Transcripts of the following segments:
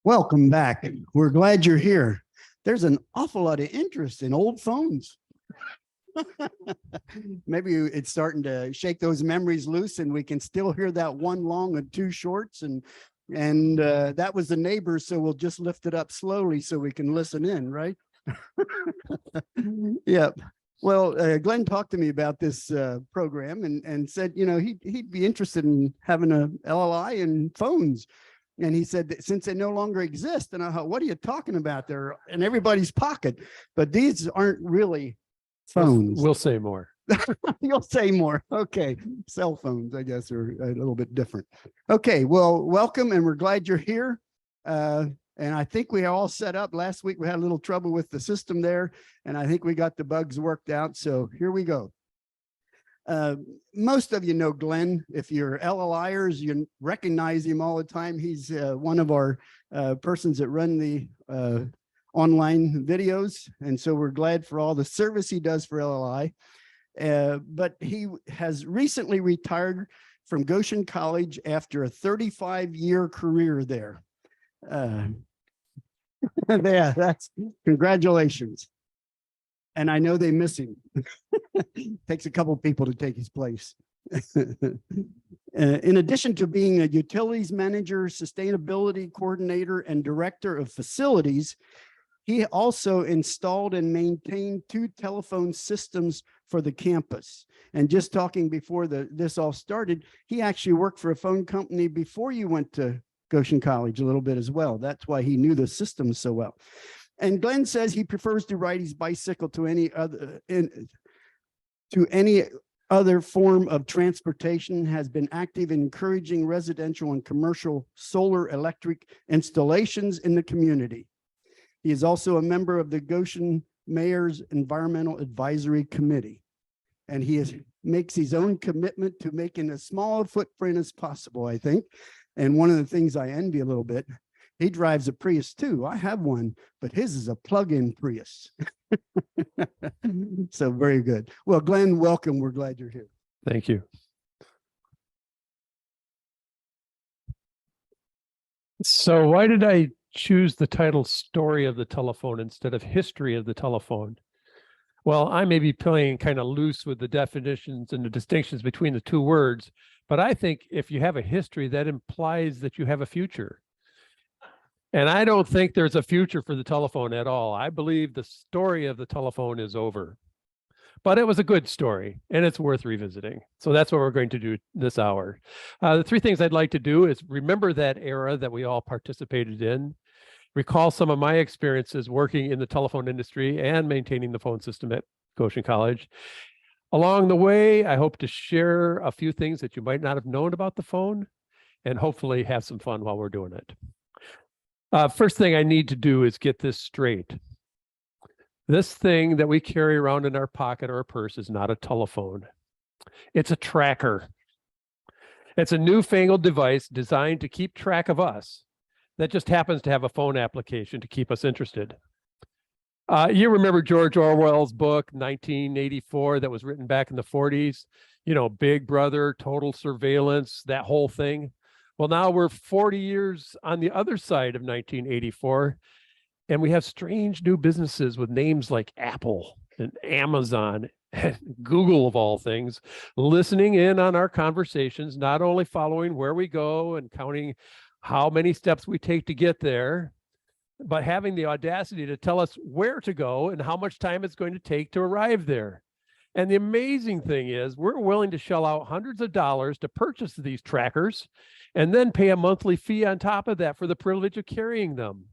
Welcome back. We're glad you're here. There's an awful lot of interest in old phones. Maybe it's starting to shake those memories loose and we can still hear that one long and two shorts. And that was the neighbors. So we'll just lift it up slowly so we can listen in, right? Yep. Well, Glenn talked to me about this program and said, you know, he'd be interested in having a LLI and phones. And he said that since they no longer exist, and I thought, what are you talking about? They're in everybody's pocket, but these aren't really phones. We'll say more. You'll say more. Okay. Cell phones, I guess, are a little bit different. Okay. Well, welcome. And we're glad you're here. And I think we are all set up. Last week, we had a little trouble with the system there, and I think we got the bugs worked out. So here we go. Most of you know Glenn. If you're LLIers, you recognize him all the time. He's one of our persons that run the online videos. And so we're glad for all the service he does for LLI. But he has recently retired from Goshen College after a 35-year career there. Yeah, that's congratulations. And I know they miss him. Takes a couple people to take his place. In addition to being a utilities manager, sustainability coordinator, and director of facilities, he also installed and maintained 2 telephone systems for the campus. And just talking before this all started, he actually worked for a phone company before you went to Goshen College a little bit as well. That's why he knew the systems so well. And Glenn says he prefers to ride his bicycle to any other form of transportation, has been active in encouraging residential and commercial solar electric installations in the community. He is also a member of the Goshen Mayor's Environmental Advisory Committee, and he makes his own commitment to making as small a footprint as possible, I think. And one of the things I envy a little bit, he drives a Prius too. I have one, but his is a plug-in Prius. So very good. Well, Glenn, welcome. We're glad you're here. Thank you. So why did I choose the title Story of the Telephone instead of History of the Telephone? Well, I may be playing kind of loose with the definitions and the distinctions between the two words, but I think if you have a history, that implies that you have a future. And I don't think there's a future for the telephone at all. I believe the story of the telephone is over. But it was a good story, and it's worth revisiting. So that's what we're going to do this hour. The 3 things I'd like to do is remember that era that we all participated in, recall some of my experiences working in the telephone industry and maintaining the phone system at Goshen College. Along the way, I hope to share a few things that you might not have known about the phone, and hopefully have some fun while we're doing it. First thing I need to do is get this straight. This thing that we carry around in our pocket or purse is not a telephone. It's a tracker. It's a newfangled device designed to keep track of us that just happens to have a phone application to keep us interested. You remember George Orwell's book, 1984, that was written back in the 40s? You know, Big Brother, total surveillance, that whole thing. Well, now we're 40 years on the other side of 1984, and we have strange new businesses with names like Apple and Amazon and Google, of all things, listening in on our conversations, not only following where we go and counting how many steps we take to get there, but having the audacity to tell us where to go and how much time it's going to take to arrive there. And the amazing thing is we're willing to shell out hundreds of dollars to purchase these trackers and then pay a monthly fee on top of that for the privilege of carrying them.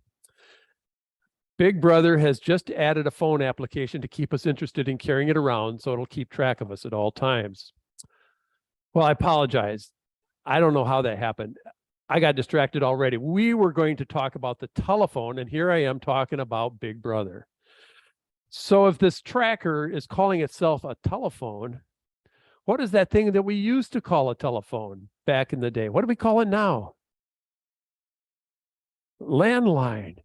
Big Brother has just added a phone application to keep us interested in carrying it around so it'll keep track of us at all times. Well, I apologize. I don't know how that happened. I got distracted already. We were going to talk about the telephone, and here I am talking about Big Brother. So if this tracker is calling itself a telephone, what is that thing that we used to call a telephone back in the day? What do we call it now? Landline.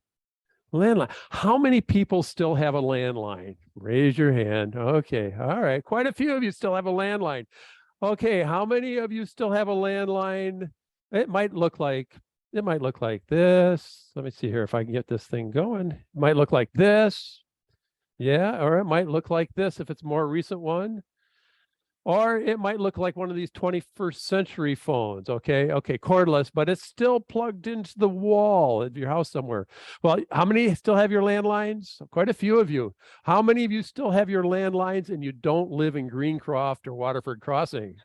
Landline. How many people still have a landline? Raise your hand. Okay. All right. Quite a few of you still have a landline. Okay. How many of you still have a landline? It might look like It might look like this. Let me see here if I can get this thing going. It might look like this. Yeah, or it might look like this if it's a more recent one. Or it might look like one of these 21st century phones. Okay, cordless, but it's still plugged into the wall of your house somewhere. Well, how many still have your landlines? Quite a few of you. How many of you still have your landlines and you don't live in Greencroft or Waterford Crossing?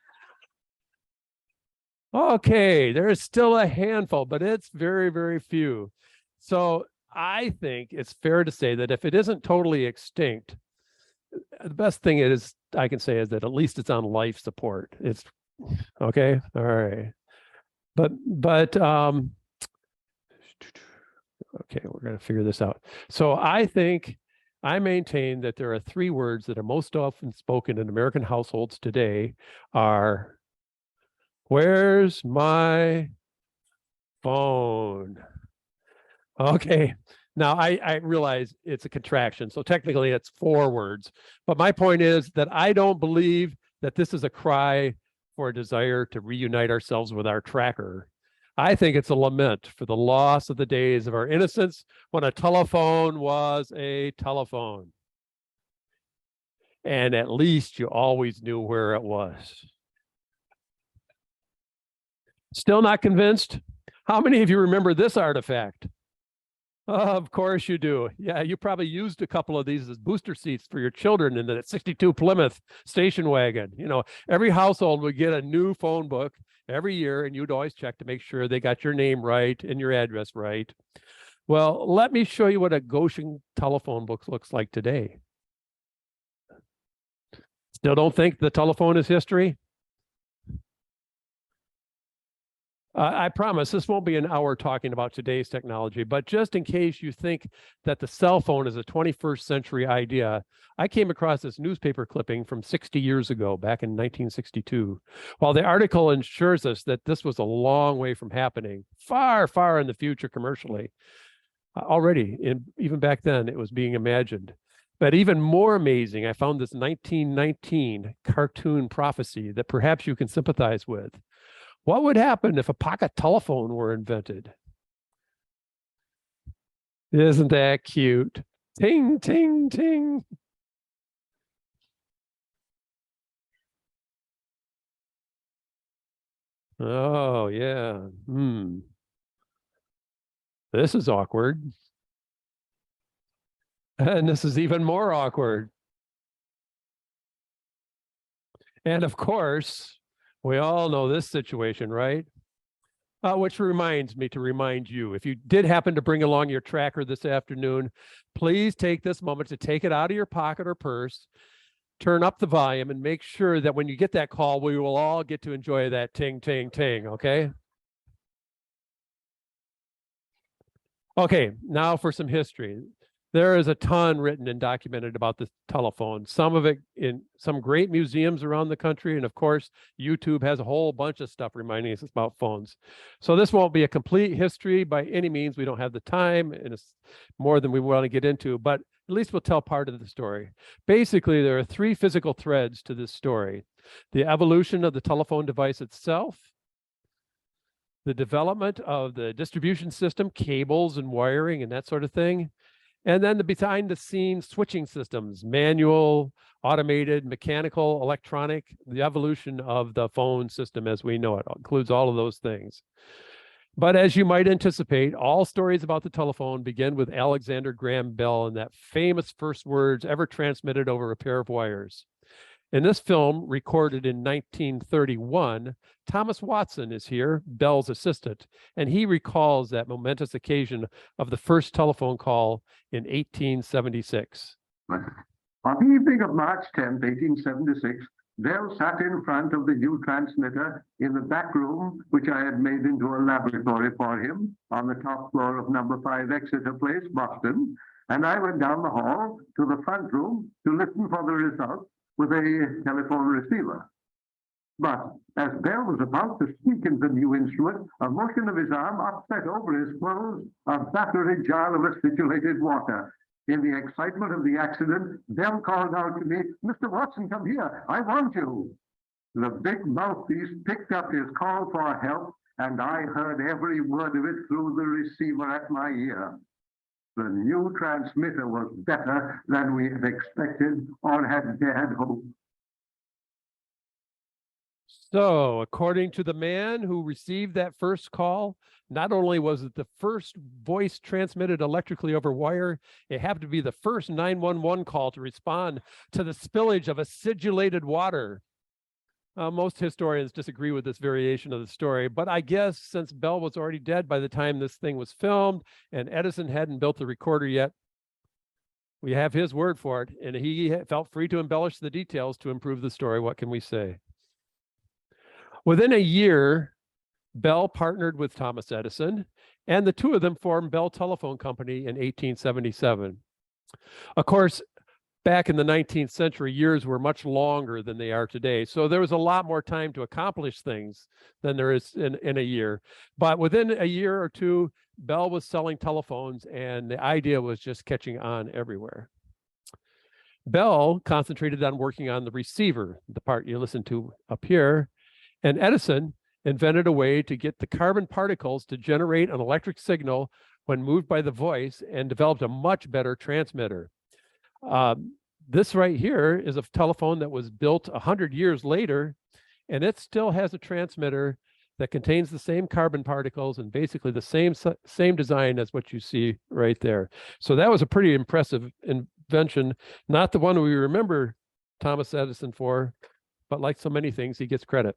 Okay, there's still a handful, but it's very, very few. So I think it's fair to say that if it isn't totally extinct, the best thing I can say is that at least it's on life support. It's okay. All right. But okay, we're going to figure this out. So I maintain that there are three words that are most often spoken in American households today are, where's my phone? Okay. Now, I realize it's a contraction, so technically it's four words. But my point is that I don't believe that this is a cry for a desire to reunite ourselves with our tracker. I think it's a lament for the loss of the days of our innocence when a telephone was a telephone. And at least you always knew where it was. Still not convinced? How many of you remember this artifact? Of course you do. Yeah, you probably used a couple of these as booster seats for your children in the 62 Plymouth station wagon. You know, every household would get a new phone book every year, and you'd always check to make sure they got your name right and your address right. Well, let me show you what a Goshen telephone book looks like today. Still don't think the telephone is history? I promise this won't be an hour talking about today's technology, but just in case you think that the cell phone is a 21st century idea, I came across this newspaper clipping from 60 years ago, back in 1962. While the article ensures us that this was a long way from happening, far, far in the future commercially, already, even back then, it was being imagined. But even more amazing, I found this 1919 cartoon prophecy that perhaps you can sympathize with. What would happen if a pocket telephone were invented? Isn't that cute? Ting, ting, ting. Oh, yeah. This is awkward. And this is even more awkward. And of course, we all know this situation, right? Which reminds me to remind you, if you did happen to bring along your tracker this afternoon, please take this moment to take it out of your pocket or purse, turn up the volume, and make sure that when you get that call, we will all get to enjoy that ting, ting, ting, okay? Okay, now for some history. There is a ton written and documented about the telephone, some of it in some great museums around the country. And of course, YouTube has a whole bunch of stuff reminding us about phones. So this won't be a complete history by any means. We don't have the time, and it's more than we want to get into, but at least we'll tell part of the story. Basically, there are three physical threads to this story: the evolution of the telephone device itself, the development of the distribution system, cables and wiring and that sort of thing, and then the behind the scenes switching systems, manual, automated, mechanical, electronic, the evolution of the phone system as we know it includes all of those things. But as you might anticipate, all stories about the telephone begin with Alexander Graham Bell and that famous first words ever transmitted over a pair of wires. In this film, recorded in 1931, Thomas Watson is here, Bell's assistant, and he recalls that momentous occasion of the first telephone call in 1876. On the evening of March 10th, 1876, Bell sat in front of the new transmitter in the back room, which I had made into a laboratory for him on the top floor of number 5 Exeter Place, Boston, and I went down the hall to the front room to listen for the result with a telephone receiver. But as Bell was about to speak into the new instrument, a motion of his arm upset over his clothes a battery jar of acidulated water. In the excitement of the accident, Bell called out to me, "Mr. Watson, come here, I want you." The big mouthpiece picked up his call for help and I heard every word of it through the receiver at my ear. The new transmitter was better than we had expected or had dared hope. So, according to the man who received that first call, not only was it the first voice transmitted electrically over wire, it happened to be the first 911 call to respond to the spillage of acidulated water. Most historians disagree with this variation of the story, but I guess since Bell was already dead by the time this thing was filmed and Edison hadn't built the recorder yet, we have his word for it, and he felt free to embellish the details to improve the story. What can we say? Within a year, Bell partnered with Thomas Edison, and the two of them formed Bell Telephone Company in 1877. Of course, back in the 19th century, years were much longer than they are today. So there was a lot more time to accomplish things than there is in a year. But within a year or two, Bell was selling telephones, and the idea was just catching on everywhere. Bell concentrated on working on the receiver, the part you listen to up here, and Edison invented a way to get the carbon particles to generate an electric signal when moved by the voice, and developed a much better transmitter. This right here is a telephone that was built 100 years later, and it still has a transmitter that contains the same carbon particles and basically the same design as what you see right there. So that was a pretty impressive invention, not the one we remember Thomas Edison for, but like so many things, he gets credit.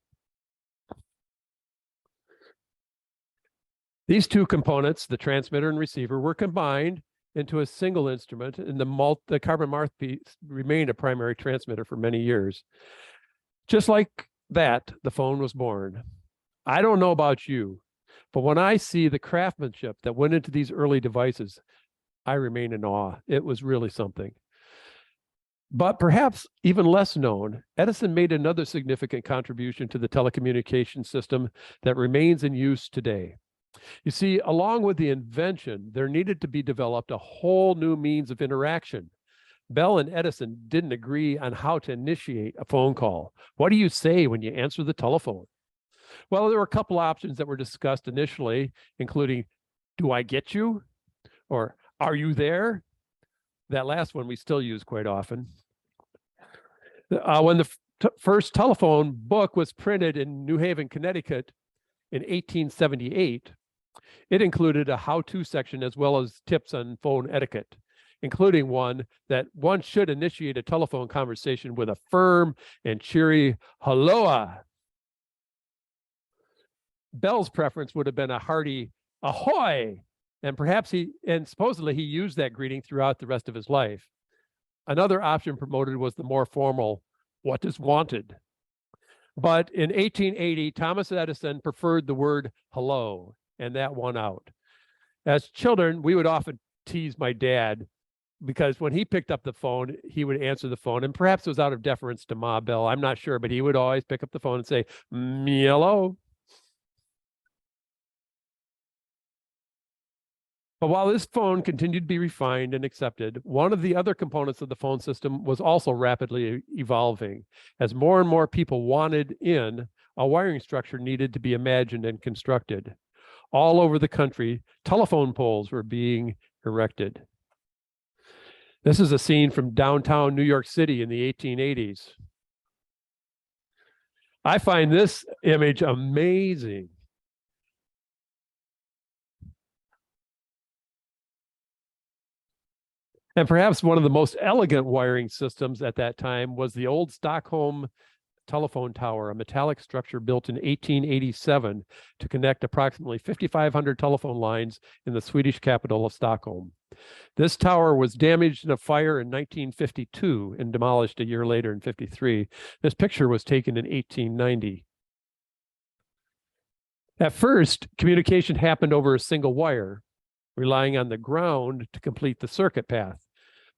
These two components, the transmitter and receiver, were combined into a single instrument, and the carbon mouthpiece remained a primary transmitter for many years. Just like that, the phone was born. I don't know about you, but when I see the craftsmanship that went into these early devices, I remain in awe. It was really something. But perhaps even less known, Edison made another significant contribution to the telecommunication system that remains in use today. You see, along with the invention, there needed to be developed a whole new means of interaction. Bell and Edison didn't agree on how to initiate a phone call. What do you say when you answer the telephone? Well, there were a couple options that were discussed initially, including, "Do I get you?" or "Are you there?" That last one we still use quite often. When the first telephone book was printed in New Haven, Connecticut in 1878, it included a how-to section as well as tips on phone etiquette, including one that one should initiate a telephone conversation with a firm and cheery "helloa." Bell's preference would have been a hearty "ahoy," and supposedly he used that greeting throughout the rest of his life. Another option promoted was the more formal "what is wanted." But in 1880, Thomas Edison preferred the word "hello," and that won out. As children, we would often tease my dad because when he picked up the phone, he would answer the phone, and perhaps it was out of deference to Ma Bell, I'm not sure, but he would always pick up the phone and say, "Hello." But while this phone continued to be refined and accepted, one of the other components of the phone system was also rapidly evolving. As more and more people wanted in, a wiring structure needed to be imagined and constructed. All over the country, telephone poles were being erected. This is a scene from downtown New York City in the 1880s. I find this image amazing. And perhaps one of the most elegant wiring systems at that time was the old Stockholm telephone tower, a metallic structure built in 1887 to connect approximately 5,500 telephone lines in the Swedish capital of Stockholm. This tower was damaged in a fire in 1952 and demolished a year later in 1953. This picture was taken in 1890. At first, communication happened over a single wire, relying on the ground to complete the circuit path.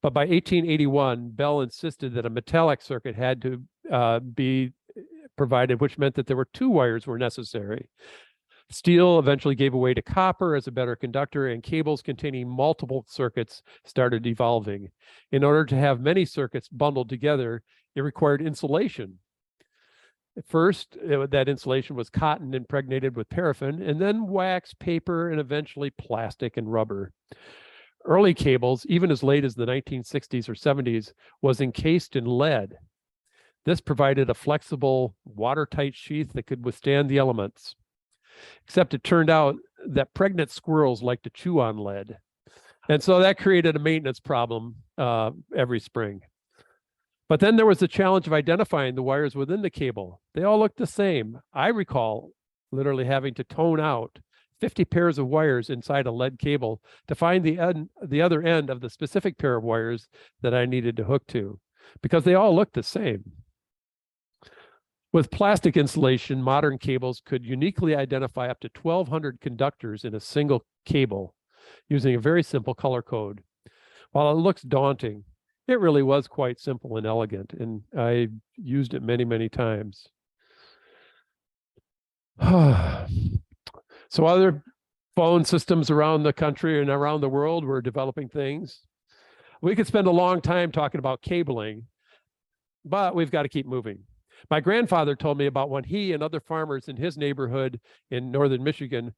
But by 1881, Bell insisted that a metallic circuit had to be provided, which meant that there were two wires were necessary. Steel eventually gave way to copper as a better conductor, and cables containing multiple circuits started evolving. In order to have many circuits bundled together, it required insulation. At first, that insulation was cotton impregnated with paraffin, and then wax, paper, and eventually plastic and rubber. Early cables, even as late as the 1960s or 70s, was encased in lead. This provided a flexible, watertight sheath that could withstand the elements. Except it turned out that pregnant squirrels like to chew on lead. And so that created a maintenance problem every spring. But then there was the challenge of identifying the wires within the cable. They all looked the same. I recall literally having to tone out 50 pairs of wires inside a lead cable to find the other end of the specific pair of wires that I needed to hook to, because they all looked the same. With plastic insulation, modern cables could uniquely identify up to 1,200 conductors in a single cable using a very simple color code. While it looks daunting, it really was quite simple and elegant, and I used it many, many times. So other phone systems around the country and around the world were developing things. We could spend a long time talking about cabling, but we've got to keep moving. My grandfather told me about when he and other farmers in his neighborhood in northern Michigan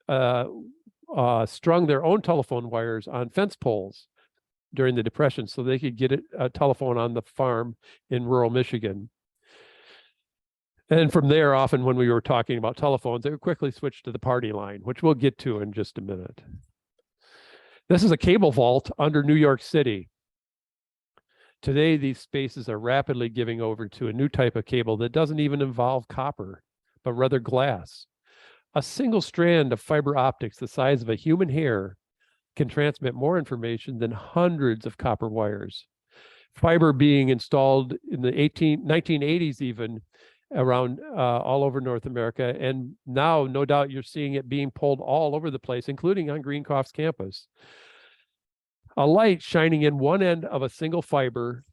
strung their own telephone wires on fence poles during the Depression so they could get a telephone on the farm in rural Michigan. And from there, often when we were talking about telephones, they would quickly switch to the party line, which we'll get to in just a minute. This is a cable vault under New York City. Today, these spaces are rapidly giving over to a new type of cable that doesn't even involve copper, but rather glass. A single strand of fiber optics the size of a human hair can transmit more information than hundreds of copper wires. Fiber being installed in the 1980s even around all over North America. And now, no doubt, you're seeing it being pulled all over the place, including on Greencroft's campus. A light shining in one end of a single fiber,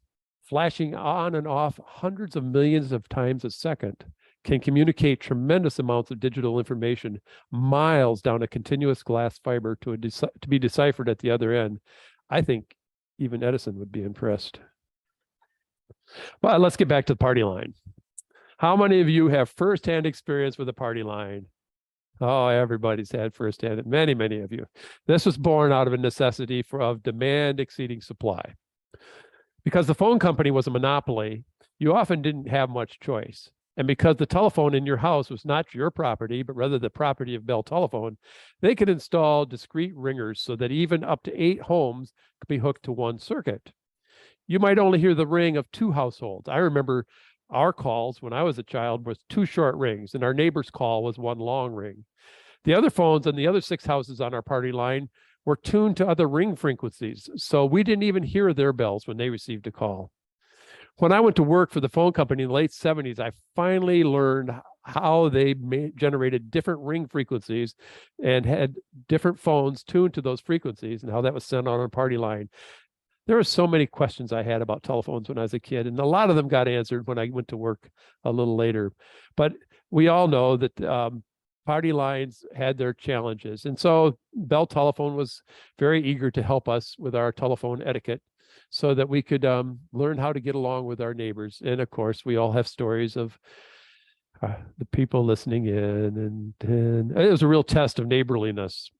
flashing on and off hundreds of millions of times a second, can communicate tremendous amounts of digital information miles down a continuous glass fiber to be deciphered at the other end. I think even Edison would be impressed. But let's get back to the party line. How many of you have firsthand experience with a party line? Oh, everybody's had firsthand, many, many of you. This was born out of a necessity of demand exceeding supply. Because the phone company was a monopoly, you often didn't have much choice. And because the telephone in your house was not your property, but rather the property of Bell Telephone, they could install discrete ringers so that even up to 8 homes could be hooked to one circuit. You might only hear the ring of 2 households. I remember our calls when I was a child was 2 short rings, and our neighbor's call was 1 long ring. The other phones on the other 6 houses on our party line were tuned to other ring frequencies, so we didn't even hear their bells when they received a call. When I went to work for the phone company in the late 70s, I finally learned how they generated different ring frequencies and had different phones tuned to those frequencies and how that was sent on a party line. There were so many questions I had about telephones when I was a kid, and a lot of them got answered when I went to work a little later. But we all know that party lines had their challenges. And so Bell Telephone was very eager to help us with our telephone etiquette so that we could learn how to get along with our neighbors. And of course, we all have stories of the people listening in, and it was a real test of neighborliness.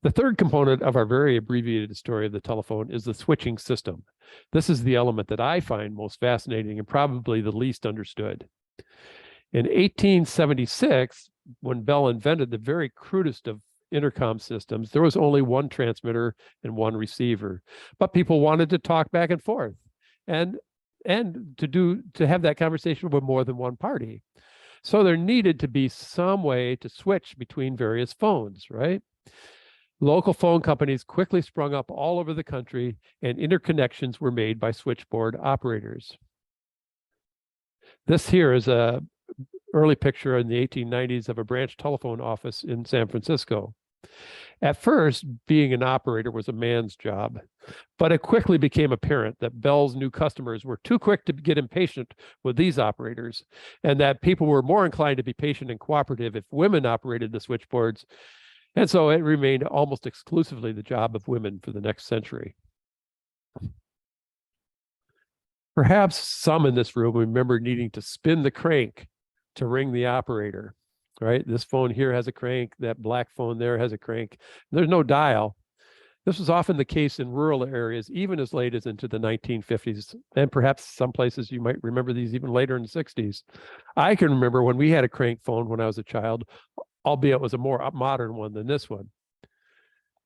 The third component of our very abbreviated story of the telephone is the switching system. This is the element that I find most fascinating and probably the least understood. In 1876, when Bell invented the very crudest of intercom systems, there was only 1 transmitter and 1 receiver, but people wanted to talk back and forth and to have that conversation with more than one party. So there needed to be some way to switch between various phones, right? Local phone companies quickly sprung up all over the country, and interconnections were made by switchboard operators. This here is a early picture in the 1890s of a branch telephone office in San Francisco. At first, being an operator was a man's job, but it quickly became apparent that Bell's new customers were too quick to get impatient with these operators, and that people were more inclined to be patient and cooperative if women operated the switchboards. And so it remained almost exclusively the job of women for the next century. Perhaps some in this room remember needing to spin the crank to ring the operator, right? This phone here has a crank, that black phone there has a crank. There's no dial. This was often the case in rural areas, even as late as into the 1950s, and perhaps some places you might remember these even later in the 60s. I can remember when we had a crank phone when I was a child, albeit it was a more modern one than this one.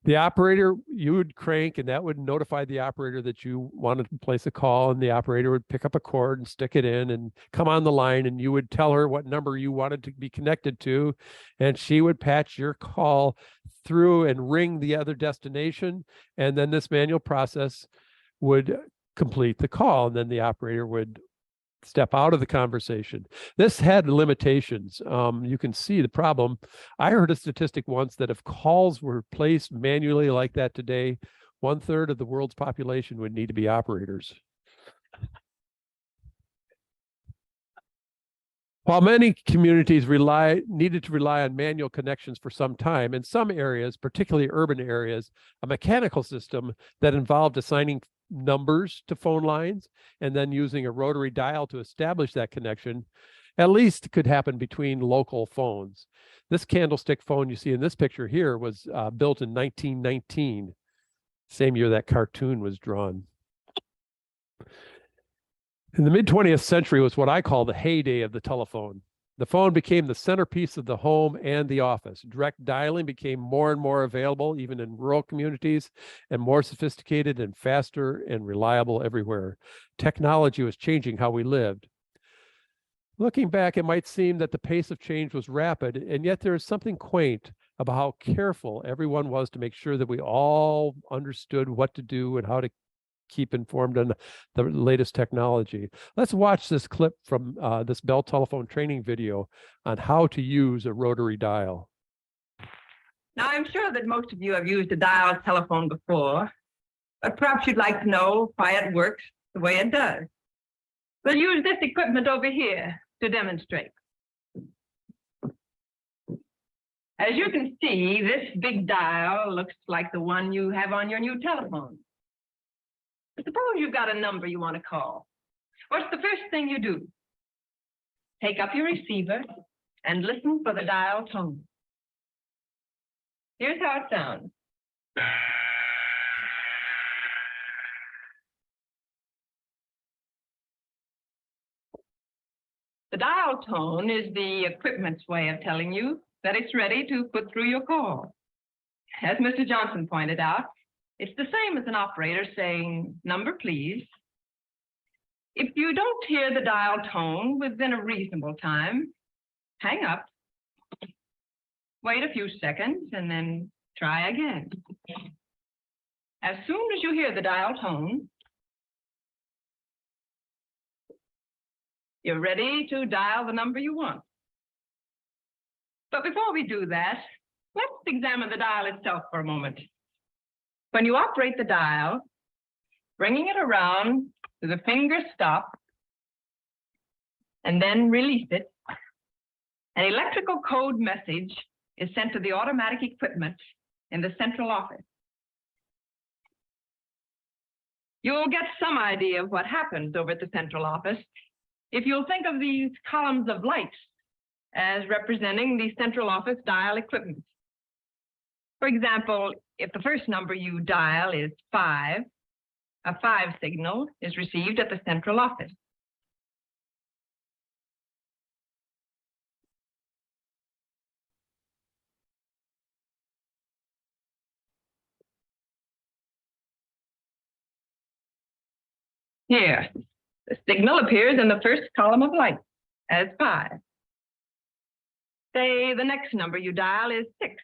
The operator, you would crank, and that would notify the operator that you wanted to place a call, and the operator would pick up a cord and stick it in and come on the line, and you would tell her what number you wanted to be connected to, and she would patch your call through and ring the other destination, and then this manual process would complete the call, and then the operator would step out of the conversation. This had limitations. You can see the problem. I heard a statistic once that if calls were placed manually like that today, 1/3 of the world's population would need to be operators. While many communities needed to rely on manual connections for some time, in some areas, particularly urban areas, a mechanical system that involved assigning numbers to phone lines and then using a rotary dial to establish that connection, at least could happen between local phones. This candlestick phone you see in this picture here was built in 1919, same year that cartoon was drawn. In the mid-20th century was what I call the heyday of the telephone. The phone became the centerpiece of the home and the office. Direct dialing became more and more available, even in rural communities, and more sophisticated and faster and reliable everywhere. Technology was changing how we lived. Looking back, it might seem that the pace of change was rapid, and yet there is something quaint about how careful everyone was to make sure that we all understood what to do and how to keep informed on the latest technology. Let's watch this clip from this Bell telephone training video on how to use a rotary dial. Now, I'm sure that most of you have used a dial telephone before, but perhaps you'd like to know why it works the way it does. We'll use this equipment over here to demonstrate. As you can see, this big dial looks like the one you have on your new telephone. Suppose you've got a number you want to call. What's the first thing you do? Take up your receiver and listen for the dial tone. Here's how it sounds. The dial tone is the equipment's way of telling you that it's ready to put through your call. As Mr. Johnson pointed out, it's the same as an operator saying, "Number, please." If you don't hear the dial tone within a reasonable time, hang up, wait a few seconds, and then try again. As soon as you hear the dial tone, you're ready to dial the number you want. But before we do that, let's examine the dial itself for a moment. When you operate the dial, bringing it around to the finger stop and then release it, an electrical code message is sent to the automatic equipment in the central office. You'll get some idea of what happens over at the central office if you'll think of these columns of lights as representing the central office dial equipment. For example, if the first number you dial is 5, a 5 signal is received at the central office. Here, the signal appears in the first column of light as 5. Say the next number you dial is 6.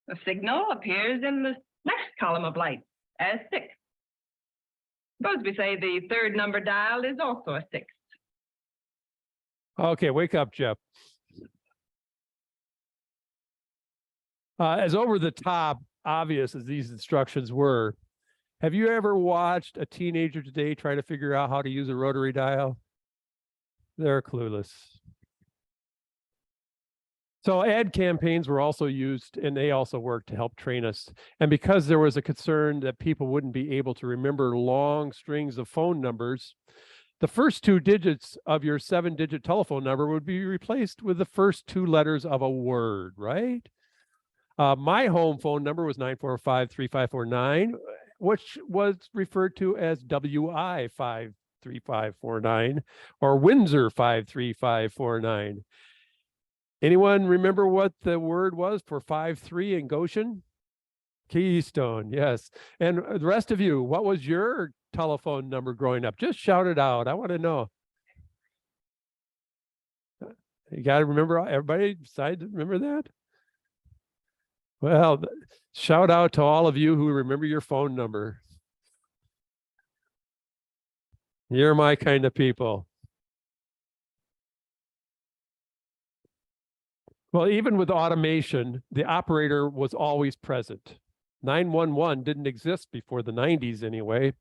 The signal appears in the next column of light as 6. Suppose we say the third number dialed is also a 6. Okay, wake up, Jeff. As over the top obvious as these instructions were, have you ever watched a teenager today try to figure out how to use a rotary dial? They're clueless. So ad campaigns were also used, and they also worked to help train us. And because there was a concern that people wouldn't be able to remember long strings of phone numbers, the first 2 digits of your 7-digit telephone number would be replaced with the first 2 letters of a word, right? My home phone number was 945-3549, which was referred to as WI 53549 or Windsor 53549. Anyone remember what the word was for 53 in Goshen? Keystone, yes. And the rest of you, what was your telephone number growing up? Just shout it out. I want to know. You got to remember, everybody decide to remember that? Well, shout out to all of you who remember your phone number. You're my kind of people. Well, even with automation, the operator was always present. 911 didn't exist before the 90s anyway.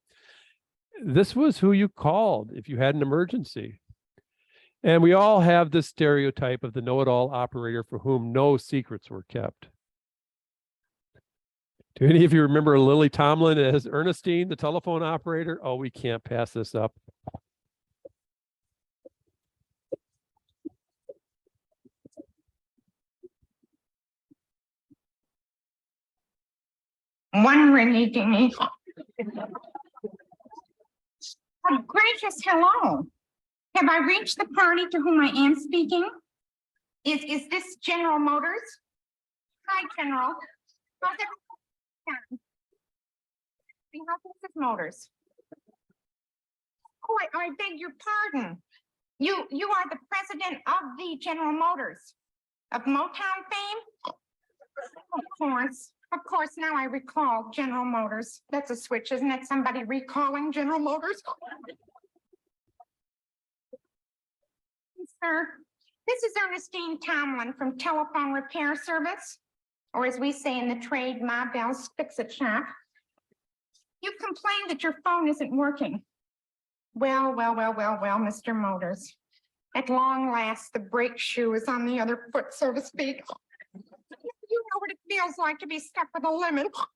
This was who you called if you had an emergency. And we all have this stereotype of the know-it-all operator for whom no secrets were kept. Do any of you remember Lily Tomlin as Ernestine, the telephone operator? Oh, we can't pass this up. One ringy dingy. Oh, gracious, hello. Have I reached the party to whom I am speaking? Is this General Motors? Hi, General. How's everything? How's Mrs. Motors? Oh, I beg your pardon. You are the president of the General Motors of Motown fame? Of course, now I recall General Motors. That's a switch, isn't it? Somebody recalling General Motors? Sir, this is Ernestine Tomlin from Telephone Repair Service, or as we say in the trade, Ma Bell's Fix-It Shop. You've complained that your phone isn't working. Well, Mr. Motors. At long last, the brake shoe is on the other foot, so to speak. You know what it feels like to be stuck with a lemon. Let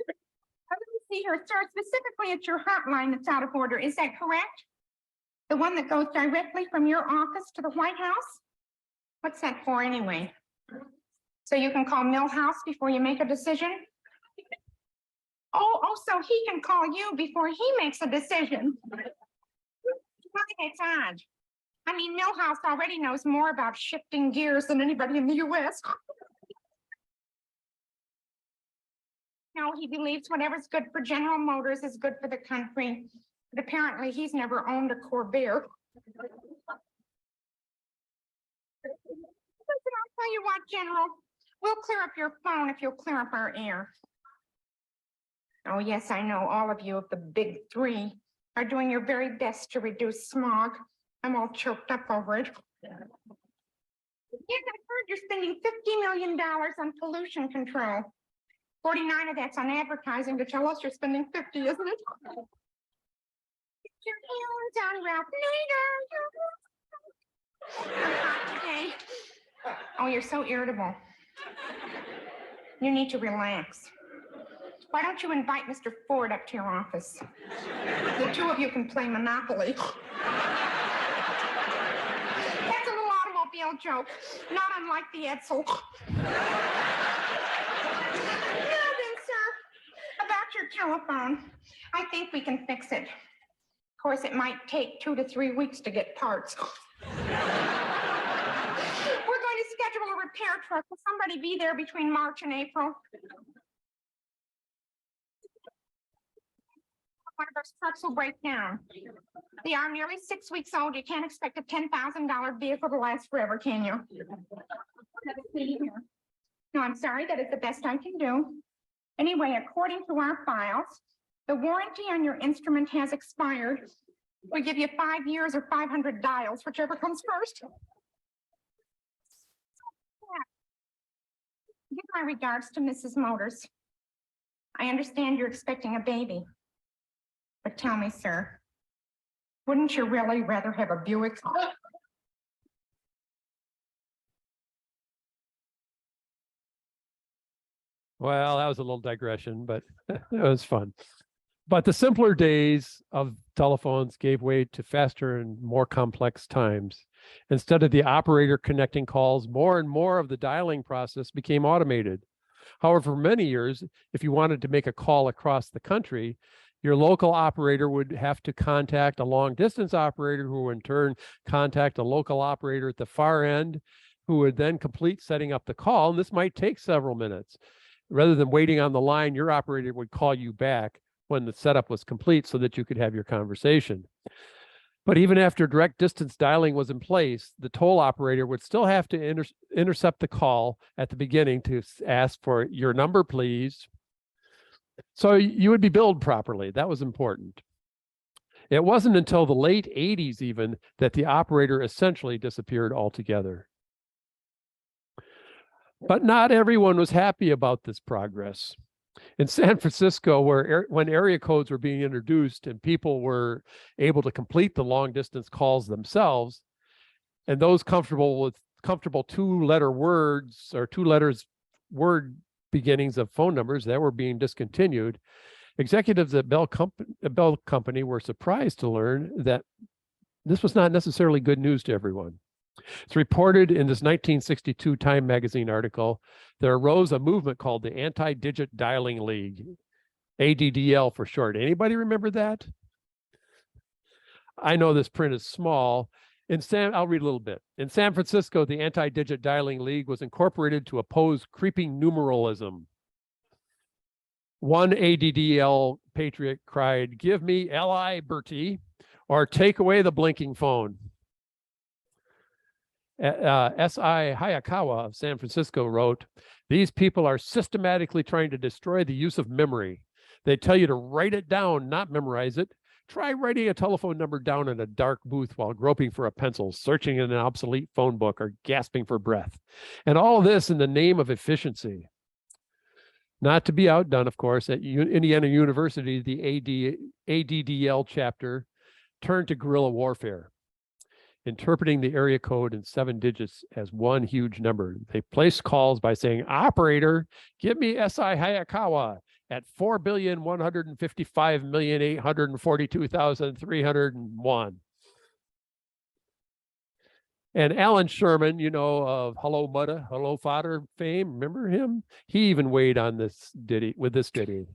me see here, sir, specifically it's your hotline that's out of order. Is that correct? The one that goes directly from your office to the White House? What's that for anyway? So you can call Milhouse before you make a decision? Oh, so he can call you before he makes a decision. It's odd. I mean, Milhouse already knows more about shifting gears than anybody in the US. No, he believes whatever's good for General Motors is good for the country. But apparently he's never owned a Corvair. Listen, I'll tell you what, General. We'll clear up your phone if you'll clear up our air. Oh, yes, I know all of you of the big three are doing your very best to reduce smog. I'm all choked up over it. Yes, I've heard you're spending $50 million on pollution control. 49 of that's on advertising to tell us you're spending 50, isn't it? Get your hands on Ralph Nader. Today. Oh, you're so irritable. You need to relax. Why don't you invite Mr. Ford up to your office? The two of you can play Monopoly. That's a little automobile joke, not unlike the Edsel. Now then, sir, about your telephone, I think we can fix it. Of course, it might take 2 to 3 weeks to get parts. We're going to schedule a repair truck. Will somebody be there between March and April? One of those trucks will break down. They are nearly 6 weeks old. You can't expect a $10,000 vehicle to last forever, can you? No, I'm sorry. That is the best I can do. Anyway, according to our files, the warranty on your instrument has expired. We'll give you 5 years or 500 dials, whichever comes first. Give my regards to Mrs. Motors. I understand you're expecting a baby. But tell me, sir, wouldn't you really rather have a Buick? Well, that was a little digression, but it was fun. But the simpler days of telephones gave way to faster and more complex times. Instead of the operator connecting calls, more and more of the dialing process became automated. However, for many years, if you wanted to make a call across the country, your local operator would have to contact a long distance operator who would in turn contact a local operator at the far end, who would then complete setting up the call. And this might take several minutes. Rather than waiting on the line, your operator would call you back when the setup was complete so that you could have your conversation. But even after direct distance dialing was in place, the toll operator would still have to intercept the call at the beginning to ask for your number, please. So you would be billed properly. That was important. It wasn't until the late 80s even that the operator essentially disappeared altogether. But not everyone was happy about this progress. In San Francisco, when area codes were being introduced and people were able to complete the long distance calls themselves, and those comfortable with two-letter words or word beginnings of phone numbers that were being discontinued, executives at Bell Company were surprised to learn that this was not necessarily good news to everyone. It's reported in this 1962 Time magazine article, there arose a movement called the Anti-Digit Dialing League, ADDL for short. Anybody remember that? I know this print is small. I'll read a little bit. In San Francisco, the Anti-Digit Dialing League was incorporated to oppose creeping numeralism. One ADDL patriot cried, "Give me LI, Bertie, or take away the blinking phone." S.I. Hayakawa of San Francisco wrote, "These people are systematically trying to destroy the use of memory. They tell you to write it down, not memorize it. Try writing a telephone number down in a dark booth while groping for a pencil, searching in an obsolete phone book, or gasping for breath. And all this in the name of efficiency." Not to be outdone, of course, at Indiana University, the ADDL chapter turned to guerrilla warfare, interpreting the area code in 7 digits as one huge number. They placed calls by saying, "Operator, give me S.I. Hayakawa at 4,155,842,301. And Alan Sherman, of Hello Mudda, Hello Fodder fame, remember him? He even weighed on this ditty with this ditty.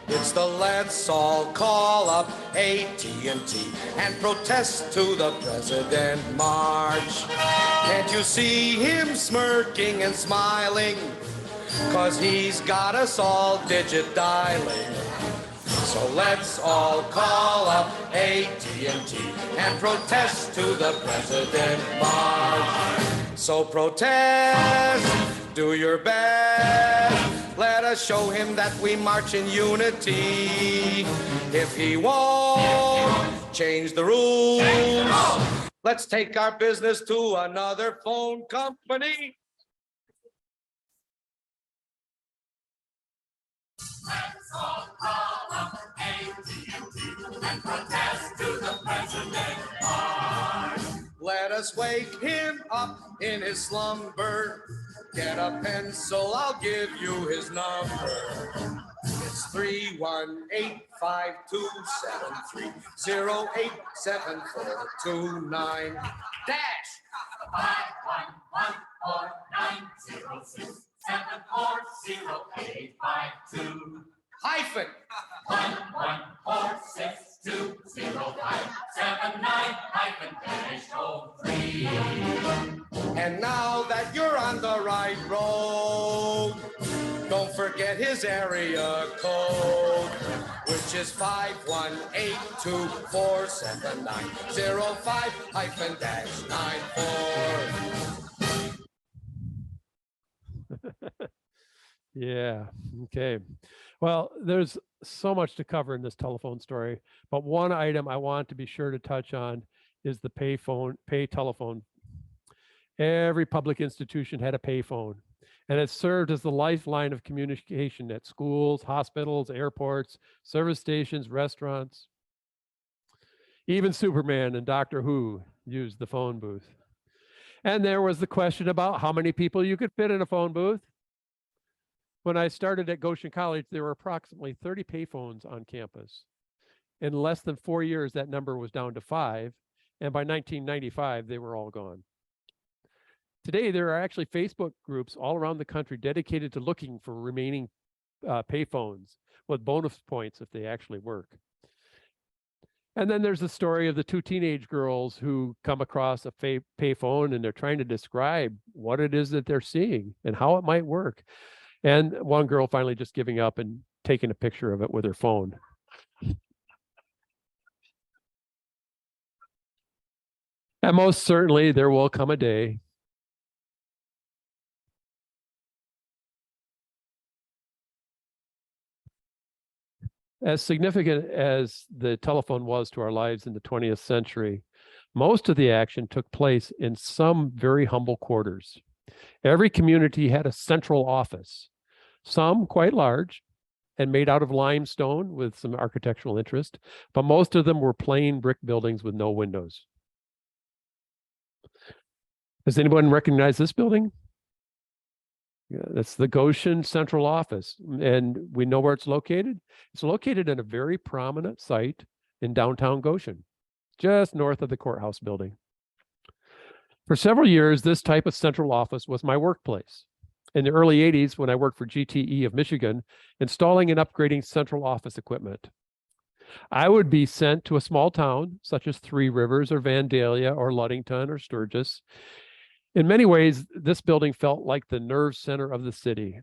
It's the let's all call up AT&T and protest to the President March. Can't you see him smirking and smiling? 'Cause he's got us all digit dialing. So let's all call up AT&T and protest to the President March. So protest, do your best. Let us show him that we march in unity. If he won't change the rules, let's take our business to another phone company. Let's all call up AT&T and protest to the President March. Let us wake him up in his slumber. Get a pencil, I'll give you his number. It's 318-527-3087-429 dash 511-490-6740852 hyphen 114620579-03. And now that you're on the right road, don't forget his area code, which is 518-247-905-94. Yeah, okay. Well, there's so much to cover in this telephone story, but one item I want to be sure to touch on is the pay telephone. Every public institution had a payphone, and it served as the lifeline of communication at schools, hospitals, airports, service stations, restaurants. Even Superman and Doctor Who used the phone booth. And there was the question about how many people you could fit in a phone booth. When I started at Goshen College, there were approximately 30 payphones on campus. In less than 4 years, that number was down to 5. And by 1995, they were all gone. Today, there are actually Facebook groups all around the country dedicated to looking for remaining payphones with bonus points if they actually work. And then there's the story of the 2 teenage girls who come across a payphone and they're trying to describe what it is that they're seeing and how it might work. And one girl finally just giving up and taking a picture of it with her phone. And most certainly there will come a day as significant as the telephone was to our lives in the 20th century. Most of the action took place in some very humble quarters. Every community had a central office, some quite large and made out of limestone with some architectural interest, but most of them were plain brick buildings with no windows. Does anyone recognize this building? Yeah, that's the Goshen Central Office, and we know where it's located. It's located in a very prominent site in downtown Goshen, just north of the courthouse building. For several years, this type of central office was my workplace. In the early 80s, when I worked for GTE of Michigan, installing and upgrading central office equipment, I would be sent to a small town such as Three Rivers or Vandalia or Ludington or Sturgis. In many ways, this building felt like the nerve center of the city.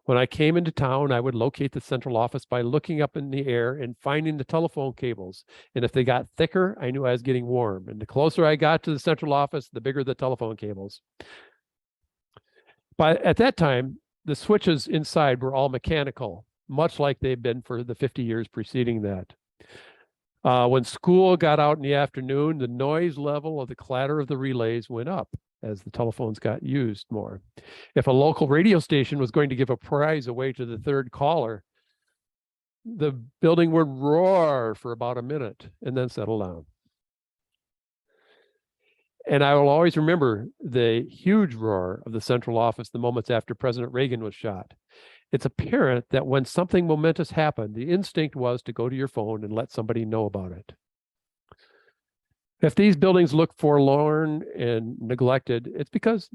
When I came into town, I would locate the central office by looking up in the air and finding the telephone cables. And if they got thicker, I knew I was getting warm. And the closer I got to the central office, the bigger the telephone cables. But at that time, the switches inside were all mechanical, much like they've been for the 50 years preceding that. When school got out in the afternoon, the noise level of the clatter of the relays went up as the telephones got used more. If a local radio station was going to give a prize away to the third caller, the building would roar for about a minute and then settle down. And I will always remember the huge roar of the central office the moments after President Reagan was shot. It's apparent that when something momentous happened, the instinct was to go to your phone and let somebody know about it. If these buildings look forlorn and neglected, it's because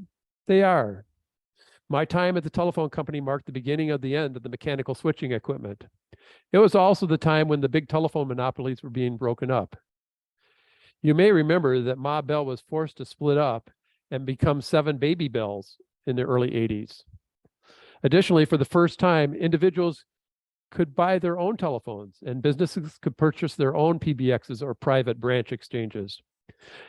they are. My time at the telephone company marked the beginning of the end of the mechanical switching equipment. It was also the time when the big telephone monopolies were being broken up. You may remember that Ma Bell was forced to split up and become 7 Baby Bells in the early 80s. Additionally, for the first time, individuals could buy their own telephones and businesses could purchase their own PBXs or private branch exchanges.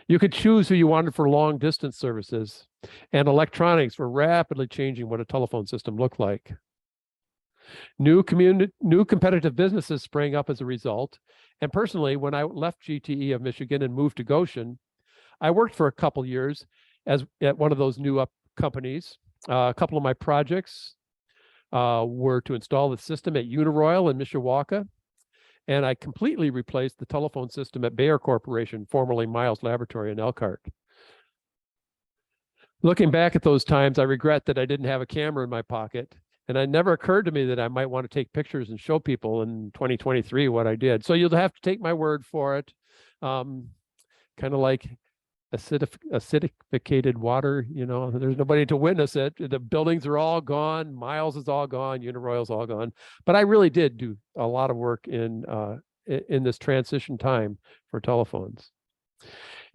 You could choose who you wanted for long distance services, and electronics were rapidly changing what a telephone system looked like. New competitive businesses sprang up as a result. And personally, when I left GTE of Michigan and moved to Goshen, I worked for a couple years at one of those new up companies. A couple of my projects were to install the system at Uniroyal in Mishawaka, and I completely replaced the telephone system at Bayer Corporation, formerly Miles Laboratory in Elkhart. Looking back at those times, I regret that I didn't have a camera in my pocket, and it never occurred to me that I might want to take pictures and show people in 2023 what I did. So you'll have to take my word for it. Kind of like acidificated water, you know, there's nobody to witness it. The buildings are all gone. Miles is all gone. Uniroyal's all gone. But I really did do a lot of work in this transition time for telephones.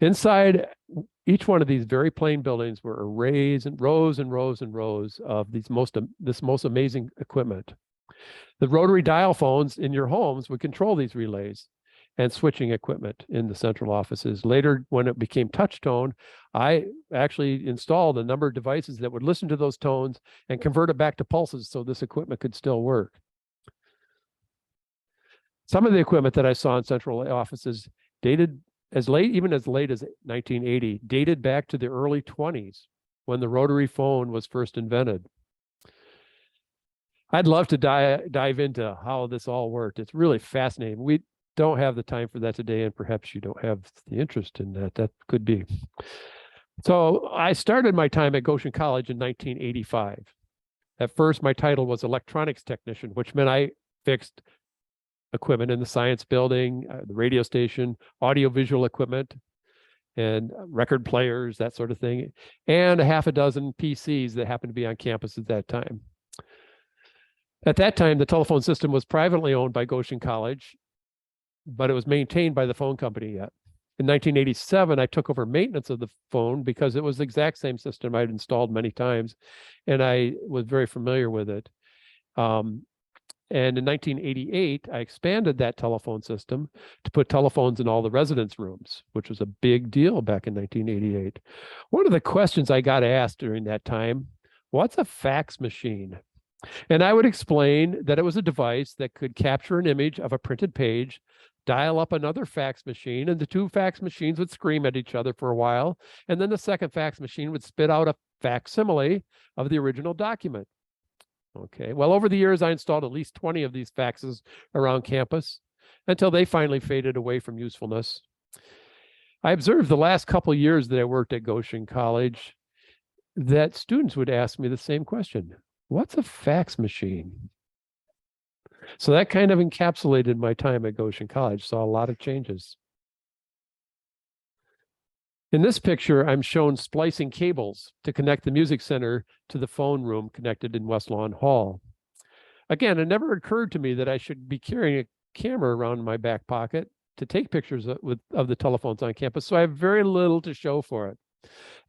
Inside each one of these very plain buildings were arrays and rows and rows and rows of this most amazing equipment. The rotary dial phones in your homes would control these relays and switching equipment in the central offices. Later, when it became touch tone, I actually installed a number of devices that would listen to those tones and convert it back to pulses so this equipment could still work. Some of the equipment that I saw in central offices dated even as late as 1980, dated back to the early 20s, when the rotary phone was first invented. I'd love to dive into how this all worked. It's really fascinating. We don't have the time for that today, and perhaps you don't have the interest in that. That could be. So I started my time at Goshen College in 1985. At first, my title was electronics technician, which meant I fixed equipment in the science building, the radio station, audiovisual equipment, and record players, that sort of thing, and a half a dozen PCs that happened to be on campus at that time. At that time, the telephone system was privately owned by Goshen College, but it was maintained by the phone company yet. In 1987, I took over maintenance of the phone because it was the exact same system I'd installed many times, and I was very familiar with it. And in 1988, I expanded that telephone system to put telephones in all the residence rooms, which was a big deal back in 1988. One of the questions I got asked during that time, what's a fax machine? And I would explain that it was a device that could capture an image of a printed page, dial up another fax machine, and the two fax machines would scream at each other for a while, and then the second fax machine would spit out a facsimile of the original document. Okay, well, over the years, I installed at least 20 of these faxes around campus until they finally faded away from usefulness. I observed the last couple of years that I worked at Goshen College that students would ask me the same question. What's a fax machine? So that kind of encapsulated my time at Goshen College. Saw a lot of changes. In this picture, I'm shown splicing cables to connect the music center to the phone room connected in West Lawn Hall. Again, it never occurred to me that I should be carrying a camera around in my back pocket to take pictures of the telephones on campus, so I have very little to show for it.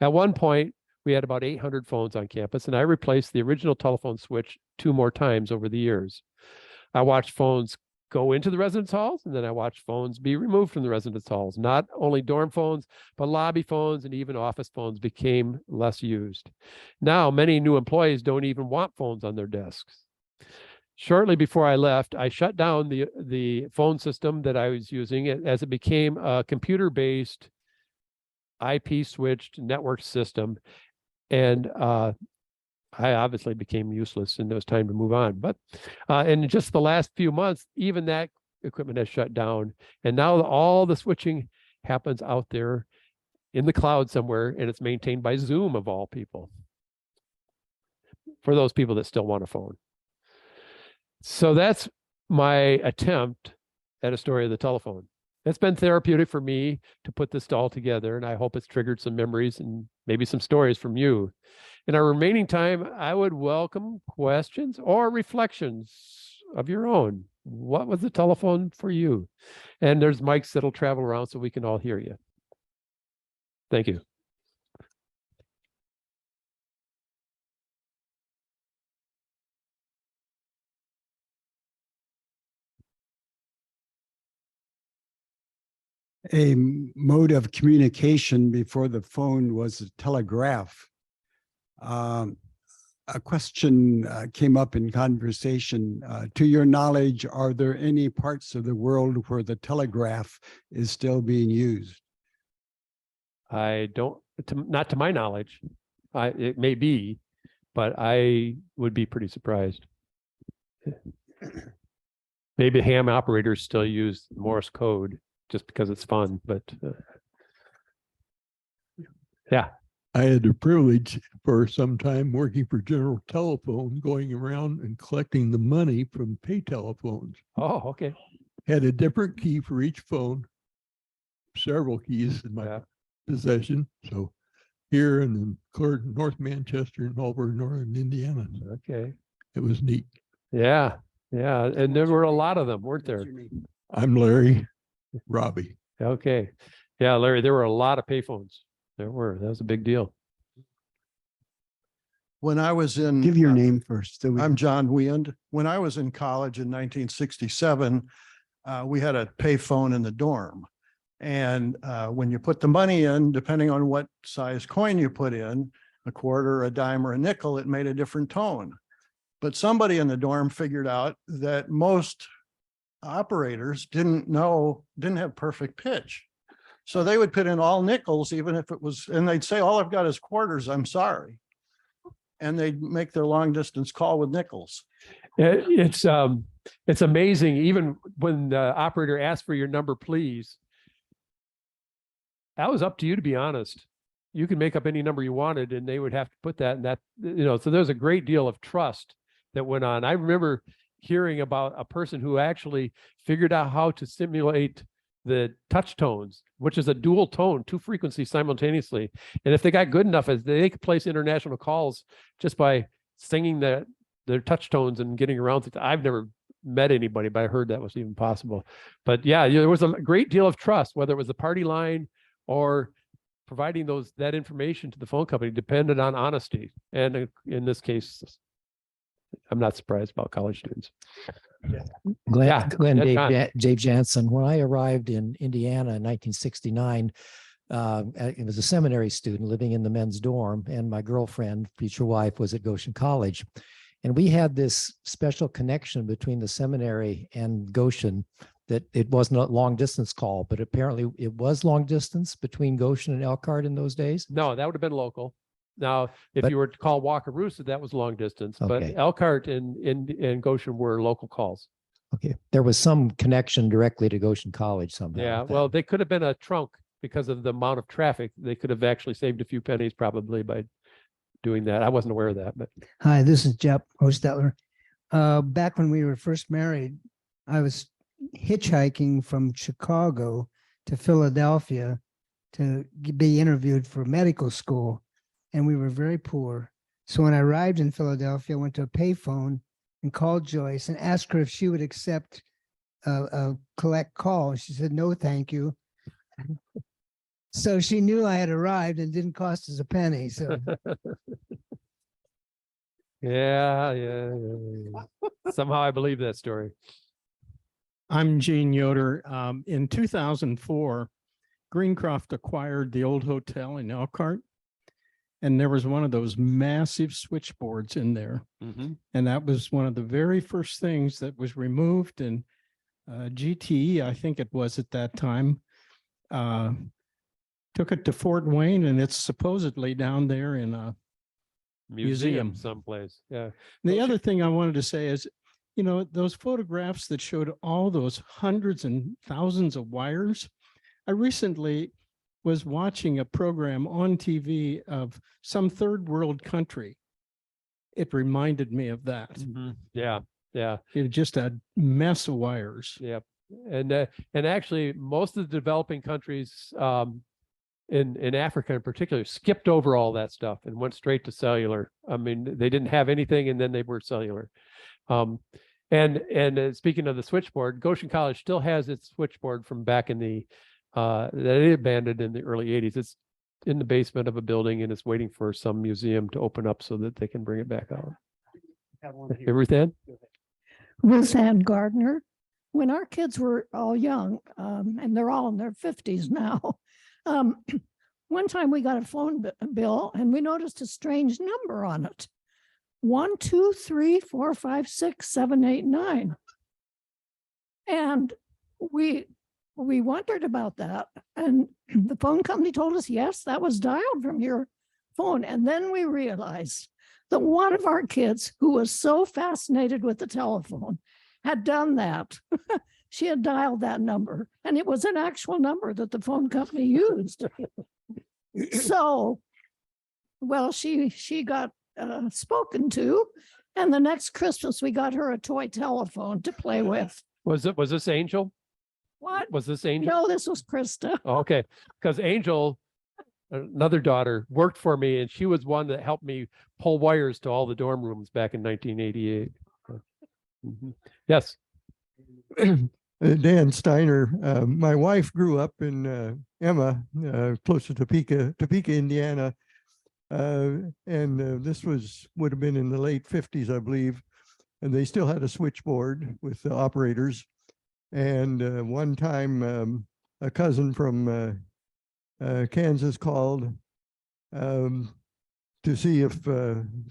At one point, we had about 800 phones on campus, and I replaced the original telephone switch 2 more times over the years. I watched phones go into the residence halls, and then I watched phones be removed from the residence halls. Not only dorm phones, but lobby phones and even office phones became less used. Now, many new employees don't even want phones on their desks. Shortly before I left, I shut down the phone system that I was using as it became a computer-based, IP-switched network system. And I obviously became useless, and it was time to move on. But in just the last few months, even that equipment has shut down. And now all the switching happens out there in the cloud somewhere, and it's maintained by Zoom of all people, for those people that still want a phone. So that's my attempt at a story of the telephone. It's been therapeutic for me to put this all together, and I hope it's triggered some memories and maybe some stories from you. In our remaining time, I would welcome questions or reflections of your own. What was the telephone for you? And there's mics that'll travel around so we can all hear you. Thank you. A mode of communication before the phone was a telegraph. A question came up in conversation. To your knowledge, are there any parts of the world where the telegraph is still being used? I don't, not to my knowledge. It may be, but I would be pretty surprised. Maybe ham operators still use Morse code just because it's fun, but yeah. I had the privilege for some time working for General Telephone, going around and collecting the money from pay telephones. Oh, okay. Had a different key for each phone, several keys in my possession. So here and then cleared North Manchester and all over northern Indiana. Okay. It was neat. Yeah. Yeah. And there were a lot of them, weren't there? I'm Larry Robbie. Okay. Yeah, Larry, there were a lot of payphones. There were. That was a big deal. When I was in. Give your name first. So I'm John Weand. When I was in college in 1967, we had a payphone in the dorm. And when you put the money in, depending on what size coin you put in, a quarter, a dime, or a nickel, it made a different tone. But somebody in the dorm figured out that most operators didn't have perfect pitch. So they would put in all nickels, even if it was, and they'd say, all I've got is quarters, I'm sorry. And they'd make their long distance call with nickels. It's amazing. Even when the operator asked for your number, please, that was up to you, to be honest. You could make up any number you wanted and they would have to put that in that, so there's a great deal of trust that went on. I remember hearing about a person who actually figured out how to simulate the touch tones, which is a dual tone, 2 frequencies simultaneously. And if they got good enough, as they could place international calls just by singing their touch tones and getting around it. I've never met anybody, but I heard that was even possible. But yeah, there was a great deal of trust, whether it was the party line or providing that information to the phone company, depended on honesty. And in this case, I'm not surprised about college students. Glenn yeah, Dave Jansen. When I arrived in Indiana in 1969, it was a seminary student living in the men's dorm, and my girlfriend, future wife, was at Goshen College. And we had this special connection between the seminary and Goshen, that it wasn't a long distance call, but apparently it was long distance between Goshen and Elkhart in those days. No, that would have been local. Now, if you were to call Wakarusa, that was long distance, but Okay. Elkhart and Goshen were local calls. Okay, there was some connection directly to Goshen College somehow. Yeah, with that. well, they could have been a trunk because of the amount of traffic. They could have actually saved a few pennies probably by doing that. I wasn't aware of that, but Hi, this is Jeff Hostetler. Back when we were first married, I was hitchhiking from Chicago to Philadelphia to be interviewed for medical school, and we were very poor. So when I arrived in Philadelphia, I went to a payphone and called Joyce and asked her if she would accept a collect call. She said, no, thank you. So she knew I had arrived and didn't cost us a penny. So yeah. Somehow I believe that story. I'm Gene Yoder. In 2004, Greencroft acquired the old hotel in Elkhart, and there was one of those massive switchboards in there. Mm-hmm. And that was one of the very first things that was removed. And GTE, I think it was at that time, took it to Fort Wayne, and it's supposedly down there in a museum someplace. Yeah. The other thing I wanted to say is, those photographs that showed all those hundreds and thousands of wires. I recently was watching a program on TV of some third world country. It reminded me of that. Mm-hmm. Yeah. It was just a mess of wires. Yeah. And actually most of the developing countries in Africa in particular skipped over all that stuff and went straight to cellular. I mean, they didn't have anything and then they were cellular. And speaking of the switchboard, Goshen College still has its switchboard from back in the that it abandoned in the early 80s. It's in the basement of a building and it's waiting for some museum to open up so that they can bring it back out. Ruth Ann? Ruth Ann Gardner. When our kids were all young, and they're all in their 50s now, one time we got a phone bill and we noticed a strange number on it. 1, 2, 3, 4, 5, 6, 7, 8, 9. And we wondered about that. And the phone company told us, yes, that was dialed from your phone. And then we realized that one of our kids, who was so fascinated with the telephone, had done that. She had dialed that number, and it was an actual number that the phone company used. So, well, she got spoken to, and the next Christmas we got her a toy telephone to play with. Was this Angel? What? Was this Angel? No, this was Krista. Oh, okay, because Angel, another daughter, worked for me, and she was one that helped me pull wires to all the dorm rooms back in 1988. Mm-hmm. Yes. Dan Steiner, my wife grew up in Emma, close to Topeka, Indiana. And this would have been in the late 50s, I believe. And they still had a switchboard with the operators. And one time a cousin from Kansas called to see if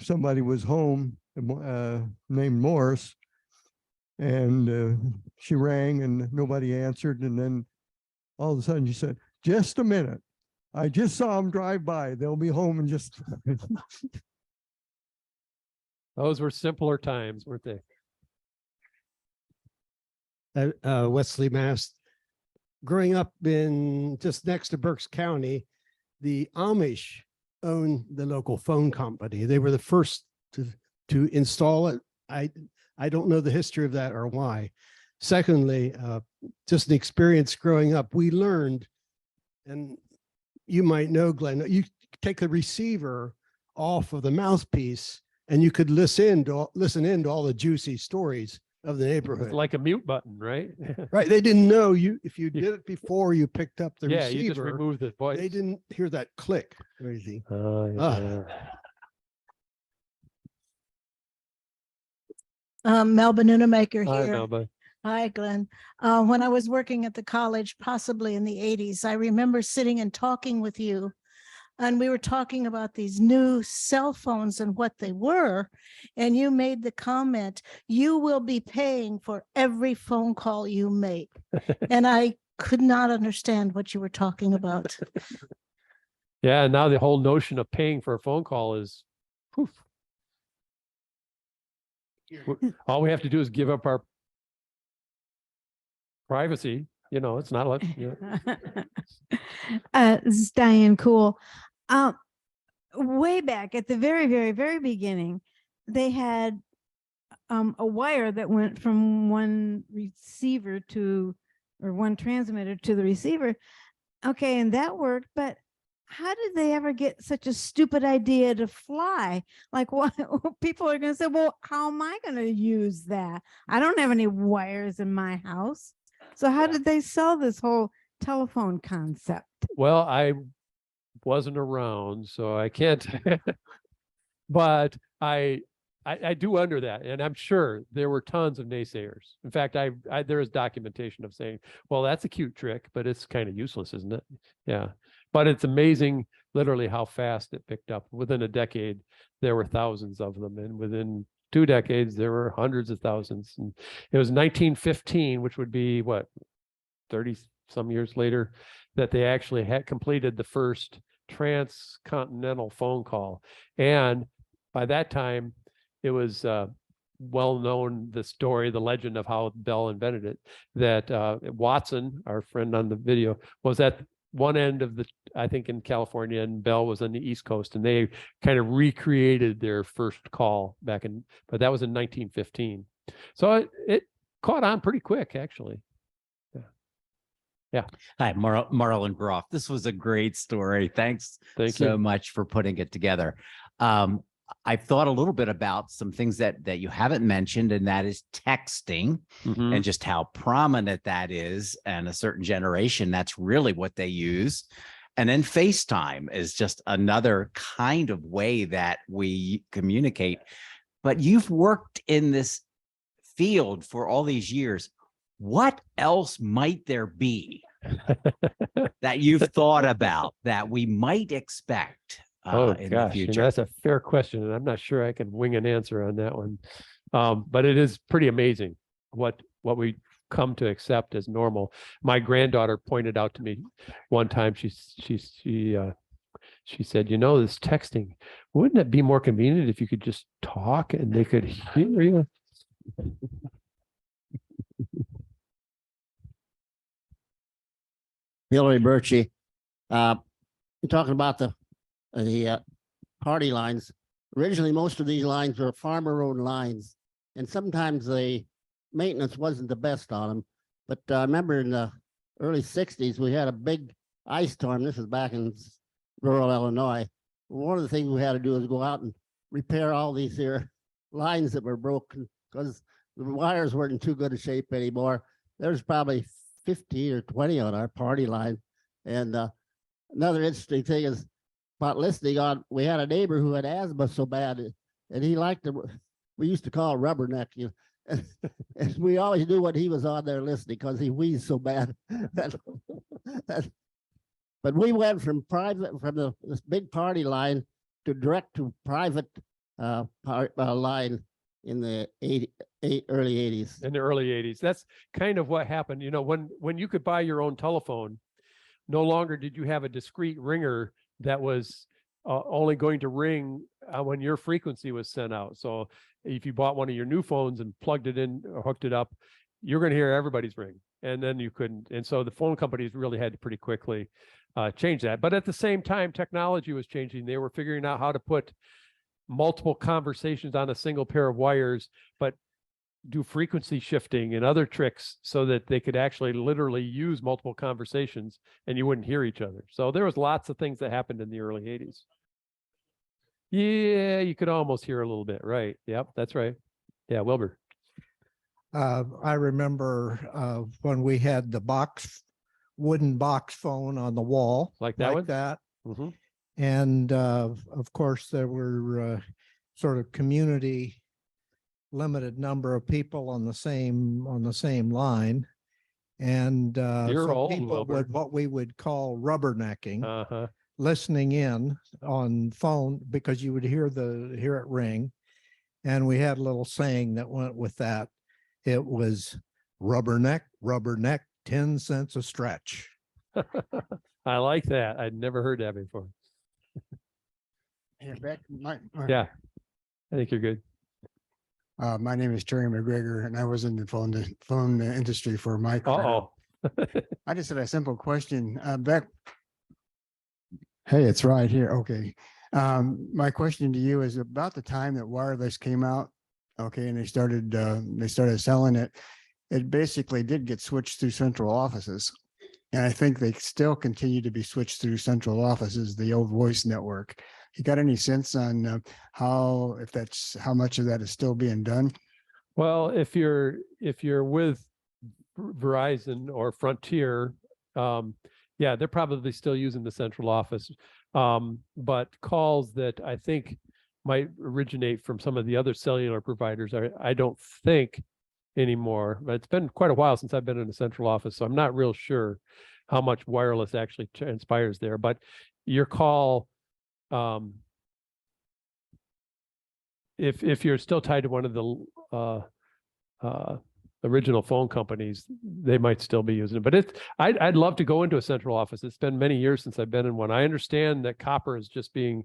somebody was home named Morris. And she rang and nobody answered. And then all of a sudden she said, just a minute. I just saw them drive by. They'll be home in just. Those were simpler times, weren't they? Wesley, Mass. Growing up in just next to Berks County, the Amish owned the local phone company. They were the first to install it. I don't know the history of that or why. Secondly, just an experience growing up, we learned, and you might know, Glenn, you take the receiver off of the mouthpiece and you could listen in to all the juicy stories of the neighborhood. It's like a mute button, right? Right. They didn't know if you did it before you picked up the Yeah, receiver. you just remove the voice. They didn't hear that click or anything. Yeah. Melba Nunemaker Hi, here. Melba. Hi, Glenn. When I was working at the college, possibly in the 80s, I remember sitting and talking with you. And we were talking about these new cell phones and what they were. And you made the comment, you will be paying for every phone call you make. And I could not understand what you were talking about. Yeah, now the whole notion of paying for a phone call is poof. All we have to do is give up our privacy. You know, it's not like, you know. This is Diane Cool. Way back at the very, very, very beginning, they had a wire that went from one receiver to, or one transmitter to the receiver. Okay, and that worked, but how did they ever get such a stupid idea to fly? Like, what people are going to say, well, how am I going to use that? I don't have any wires in my house. So how did they sell this whole telephone concept? Well, I wasn't around, so I can't, but I do wonder that. And I'm sure there were tons of naysayers. In fact, there is documentation of saying, well, that's a cute trick, but it's kind of useless, isn't it? Yeah. But it's amazing literally how fast it picked up. Within a decade, there were thousands of them. And within 2 decades, there were hundreds of thousands. And it was 1915, which would be what, 30 some years later, that they actually had completed the first transcontinental phone call. And by that time, it was well known, the story, the legend of how Bell invented it, that Watson, our friend on the video, was at one end of the, I think in California, and Bell was on the East Coast, and they kind of recreated their first call back in, but that was in 1915. So it caught on pretty quick, actually. Yeah. Hi, Marlon Groff. This was a great story. Thanks so much for putting it together. I've thought a little bit about some things that you haven't mentioned, and that is texting and just how prominent that is. And a certain generation, that's really what they use. And then FaceTime is just another kind of way that we communicate. But you've worked in this field for all these years. What else might there be that you've thought about that we might expect in the future? That's a fair question, and I'm not sure I can wing an answer on that one. But it is pretty amazing what we come to accept as normal. My granddaughter pointed out to me one time. She said, "You know, this texting, wouldn't it be more convenient if you could just talk and they could hear you?" Hillary Birchie, you're talking about the party lines. Originally, most of these lines were farmer-owned lines, and sometimes the maintenance wasn't the best on them. But I remember in the early 60s, we had a big ice storm. This is back in rural Illinois. One of the things we had to do is go out and repair all these here lines that were broken because the wires weren't in too good a shape anymore. There's probably 15 or 20 on our party line. And another interesting thing is about listening on, we had a neighbor who had asthma so bad, and he liked to, we used to call rubberneck, you know, and we always knew when he was on there listening because he wheezed so bad. But we went from this big party line to direct to private line in the early 80s. In the early 80s. That's kind of what happened. You know, when you could buy your own telephone, no longer did you have a discrete ringer that was only going to ring when your frequency was sent out. So if you bought one of your new phones and plugged it in or hooked it up, you're going to hear everybody's ring, and then you couldn't. And so the phone companies really had to pretty quickly change that. But at the same time, technology was changing. They were figuring out how to put multiple conversations on a single pair of wires, but do frequency shifting and other tricks so that they could actually literally use multiple conversations and you wouldn't hear each other. So there was lots of things that happened in the early 80s. Yeah, you could almost hear a little bit, right? Yep, that's right. Yeah, Wilbur. I remember when we had the wooden box phone on the wall. Like that one? That. Mm-hmm. And of course, there were sort of community limited number of people on the same line. And You're old, people Wilbur. would what we would call rubbernecking, Uh-huh. listening in on phone because you would hear it ring. And we had a little saying that went with that. It was rubberneck, 10 cents a stretch. I like that. I'd never heard that before. Yeah, Beck, Yeah, I think you're good. my name is Terry McGregor, and I was in the phone industry for my career. Uh-oh. I just had a simple question. Beck, hey, it's right here. Okay. My question to you is about the time that wireless came out. Okay, and they started selling it. It basically did get switched through central offices. And I think they still continue to be switched through central offices, the old voice network. You got any sense on how much of that is still being done? Well, if you're with Verizon or Frontier, yeah, they're probably still using the central office. But calls that I think might originate from some of the other cellular providers I don't think anymore. But it's been quite a while since I've been in a central office, so I'm not real sure how much wireless actually transpires there. But your call, if you're still tied to one of the original phone companies, they might still be using it. But I'd love to go into a central office. It's been many years since I've been in one. I understand that copper is just being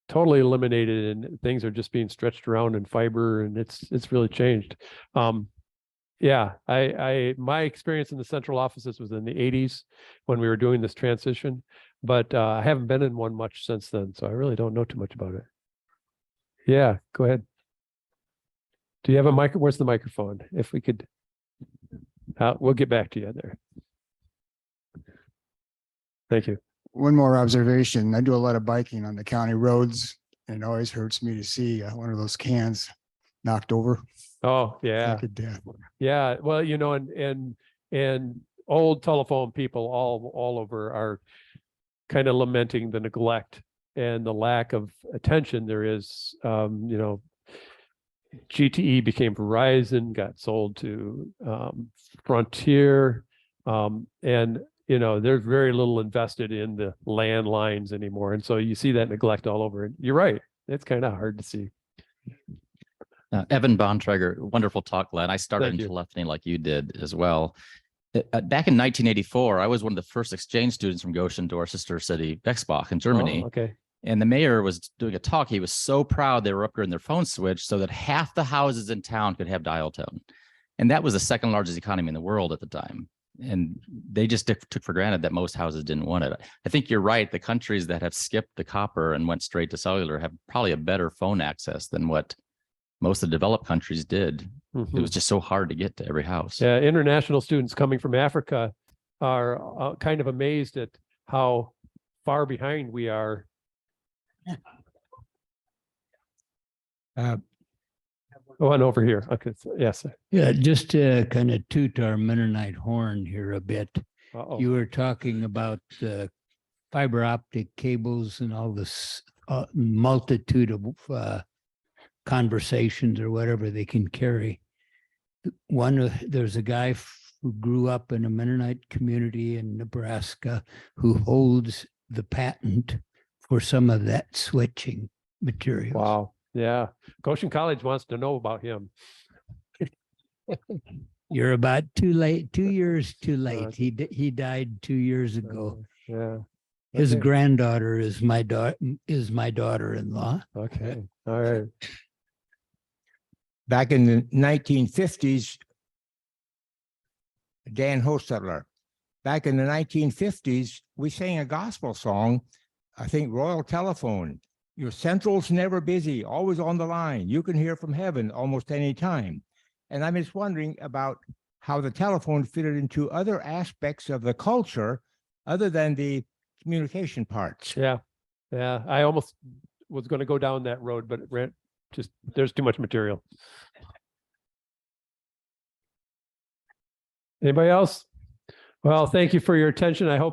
totally eliminated and things are just being stretched around in fiber, and it's really changed. Yeah, my experience in the central offices was in the 80s when we were doing this transition, but I haven't been in one much since then, so I really don't know too much about it. Yeah, go ahead. Do you have a mic? Where's the microphone? If we could, we'll get back to you there. Thank you. One more observation. I do a lot of biking on the county roads, and it always hurts me to see one of those cans knocked over. Oh, yeah. Like a death. Yeah. Well, and old telephone people all over are kind of lamenting the neglect and the lack of attention there is. GTE became Verizon, got sold to Frontier, and there's very little invested in the landlines anymore, and so you see that neglect all over. And you're right; it's kind of hard to see. Evan Bontrager, wonderful talk, Glenn. I started in telephony like you did as well. Back in 1984, I was one of the first exchange students from Goshen to our sister city, Bexbach in Germany. Oh, okay. And the mayor was doing a talk. He was so proud they were upgrading their phone switch so that half the houses in town could have dial tone. And that was the second largest economy in the world at the time. And they just took for granted that most houses didn't want it. I think you're right. The countries that have skipped the copper and went straight to cellular have probably a better phone access than what most of the developed countries did. Mm-hmm. It was just so hard to get to every house. Yeah, international students coming from Africa are kind of amazed at how far behind we are. One over here. Okay. Yes. Yeah, just to kind of toot our Mennonite horn here a bit. Uh-oh. You were talking about fiber optic cables and all this multitude of conversations or whatever they can carry. There's a guy who grew up in a Mennonite community in Nebraska who holds the patent for some of that switching material. Wow. Yeah. Goshen College wants to know about him. You're about too late, 2 years too late. He died 2 years ago. Yeah. His Okay. granddaughter is my daughter-in-law. Okay. All right. Back in the 1950s, Dan Hostetler, back in the 1950s, we sang a gospel song, I think Royal Telephone. Your central's never busy, always on the line. You can hear from heaven almost any time. And I'm just wondering about how the telephone fitted into other aspects of the culture other than the communication parts. Yeah. Yeah. I almost was going to go down that road, but it ran just, there's too much material. Anybody else? Well, thank you for your attention. I hope